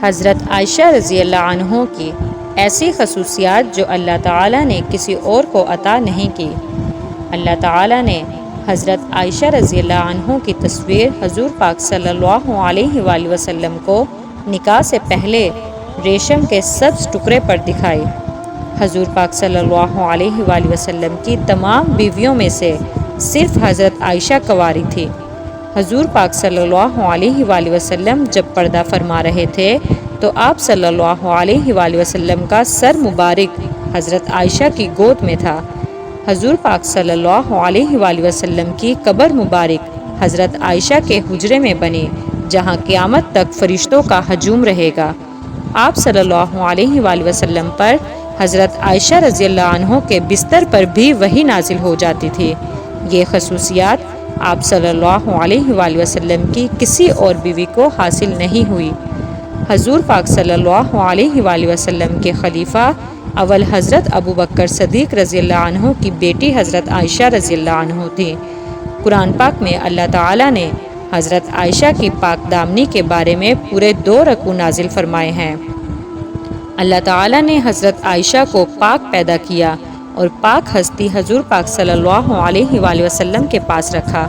حضرت عائشہ رضی اللہ عنہ کی ایسی خصوصیات جو اللہ تعالیٰ نے کسی اور کو عطا نہیں کی۔ اللہ تعالیٰ نے حضرت عائشہ رضی اللہ عنہ کی تصویر حضور پاک صلی اللہ علیہ وآلہ وسلم کو نکاح سے پہلے ریشم کے سبز ٹکڑے پر دکھائی۔ حضور پاک صلی اللہ علیہ وآلہ وسلم کی تمام بیویوں میں سے صرف حضرت عائشہ کنواری تھی۔ حضور پاک صلی اللہ علیہ وآلہ وسلم جب پردہ فرما رہے تھے تو آپ صلی اللہ علیہ وآلہ وسلم کا سر مبارک حضرت عائشہ کی گود میں تھا۔ حضور پاک صلی اللہ علیہ وآلہ وسلم کی قبر مبارک حضرت عائشہ کے حجرے میں بنی، جہاں قیامت تک فرشتوں کا ہجوم رہے گا۔ آپ صلی اللہ علیہ وآلہ وسلم پر حضرت عائشہ رضی اللہ عنہ کے بستر پر بھی وحی نازل ہو جاتی تھی۔ یہ خصوصیات آپ صلی اللہ علیہ وآلہ وسلم کی کسی اور بیوی کو حاصل نہیں ہوئی۔ حضور پاک صلی اللہ علیہ وآلہ وسلم کے خلیفہ اول حضرت ابوبکر صدیق رضی اللہ عنہ کی بیٹی حضرت عائشہ رضی اللہ عنہ تھی۔ قرآن پاک میں اللہ تعالیٰ نے حضرت عائشہ کی پاک دامنی کے بارے میں پورے 2 رکوع نازل فرمائے ہیں۔ اللہ تعالیٰ نے حضرت عائشہ کو پاک پیدا کیا اور پاک ہستی حضور پاک صلی اللہ علیہ وآلہ وسلم کے پاس رکھا۔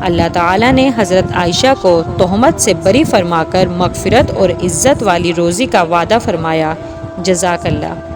اللہ تعالیٰ نے حضرت عائشہ کو تہمت سے بری فرما کر مغفرت اور عزت والی روزی کا وعدہ فرمایا۔ جزاک اللہ۔